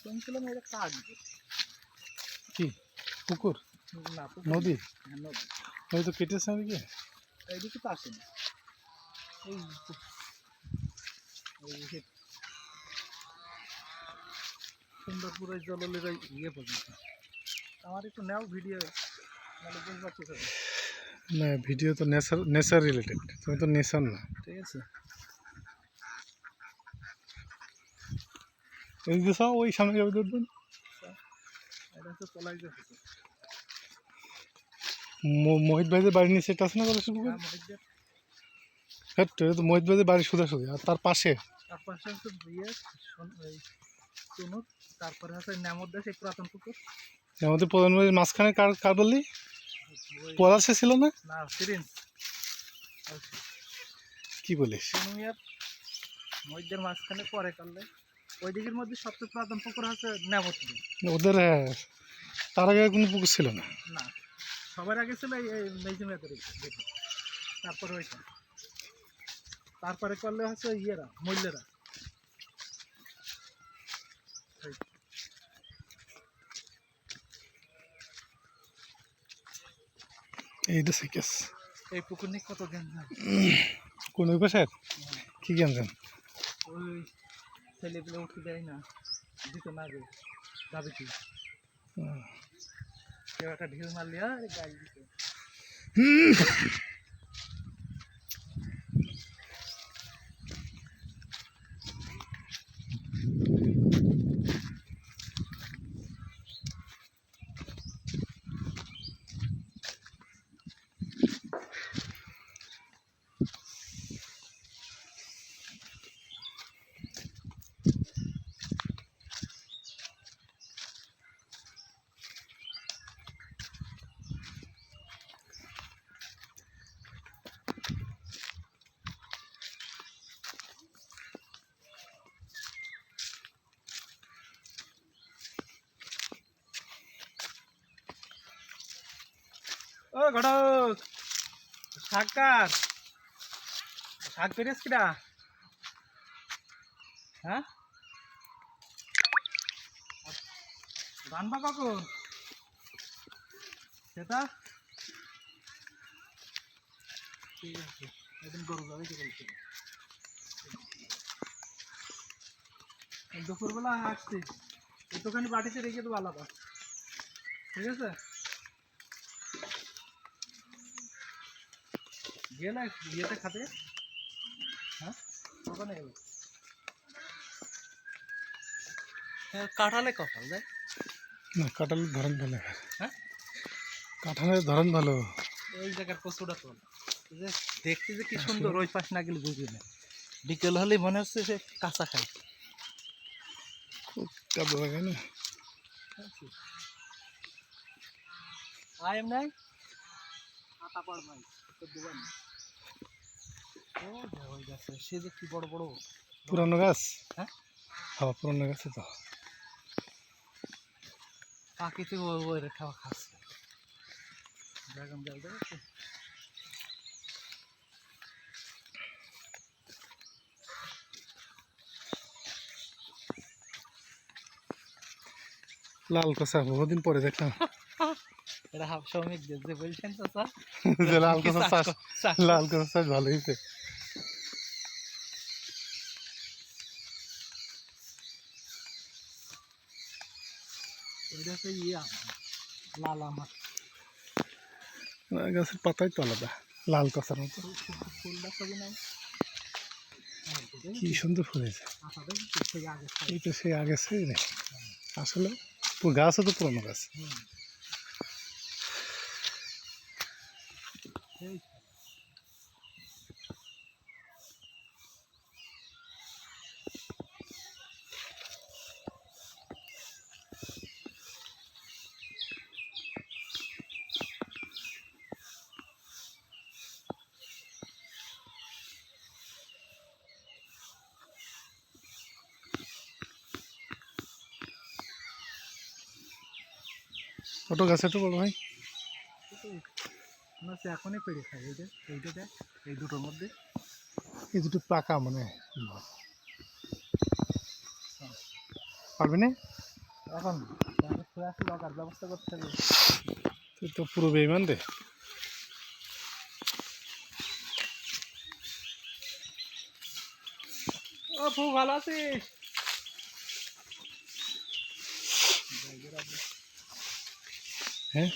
শুনছিলাম এটা কাটবে কি পুকুর না নদী নদী ওই তো কেটেছে নাকি এইদিকে তো আসেনি এই এই সুন্দরপুরের জললের ইয়ে পর্যন্ত আমার একটু নাও ভিডিও মানে বুঝবার চেষ্টা করো। না ভিডিও তো নেচার রিলেটেড তুমি তো নেচার না ঠিক আছে এই যে সব ওই সামনে যাবে দেখবেন এটা হচ্ছে পলাই যাচ্ছে মোহিত ভাইদের বাড়ির নিচে এটা আছে না বলে পুকুর হ্যাঁ এটা তো মোহিত ভাইদের বাড়ি সোজাসুজি আর তার পাশে তার পাশে হচ্ছে ইয়ে এই চুনুর তারপরে হচ্ছে নামোদ্দেশ এই পুরাতন পুকুর আমাদের প্রধানমন্ত্রীর মাঝখানে কার কার বললি ওই পলাশে ছিল না না সিরিঞ্জ কি বলিস চুনুইয়ার মধ্যের মাঝখানে পরে করলে ওই দিকের মধ্যে সবচেয়ে পুরাতন পুকুর হচ্ছে নামোদ্দেশ ওদের তার আগে কোনো পুকুর ছিল না না সবার আগে ছিল এই মেজিমেতের দিকে তারপরে ওইটা তারপরে করলে হচ্ছে ইয়েরা মূল্যেরা এইটা শিখেস এই পুকুর নিয়ে কত জ্ঞান যায় কোন ওই পাশের কি জ্ঞান জান ওই ছেলেগুলো উঠে দেয় না দিত না আগে যাবে কি কেউ একটা ঢিল মারলে আর গাড়ি দিত ও ঘটক শাককার শাক পেরেছ কিনা হ্যাঁ রানবা কখন সেটা ঠিক আছে একদিন গরু যাবে কি বলছি দুপুরবেলা আসছি একটুখানি বাটিতে রেখে দেবো আলাদা ঠিক আছে গেলে ইয়েতে খাতে হ্যাঁ ওখানে গেল কাঁঠালে কপাল দেয় না কাঁঠালের ধরন ভালো হ্যাঁ কাঁঠালের ধরন ভালো এই জায়গার কচুটা তো যে দেখতে যে কি সুন্দর ওই পাশ না গেলে বুঝবি না বিকেল হলে মনে হচ্ছে সে কাঁচা খাই খুব কাজ লাগে না আয় নাই আটা পাড় ভাই তো দেবেন ওই গাছে সে যে কি বড় বড় পুরানো গাছ হ্যাঁ হ্যাঁ পুরানো গাছে তো পাখিতে ওই খাওয়া খাচ্ছে ড্রাগন জল দেখেছে লাল কষা বহুদিন পরে দেখলাম এটা হাফ শ্রমিক যে বলছেন তো স্যার যে লাল কষা চাষ লাল কষা চাষ ভালো হয়েছে এটা হচ্ছে ইয়ে লাল আমার গাছের পাতাই তো আলাদা লাল কষার মতো ফুলটা ছবি নাম কি সুন্দর ফুল হয়েছে এই তো সে আগে আসলে গাছও তো পুরোনো গাছ ছোট গাছ একটু বড় ভাই এখনই পেড়ে খাই এইটা দেখ এই দুটোর মধ্যে এই দুটো পাকা মানে পারবি না এখন শুয়ে আসলে লকার ব্যবস্থা করতে হবে। তুই তো পুরো বেইমান রে। ও খুব ভালো আছিস? হ্যাঁ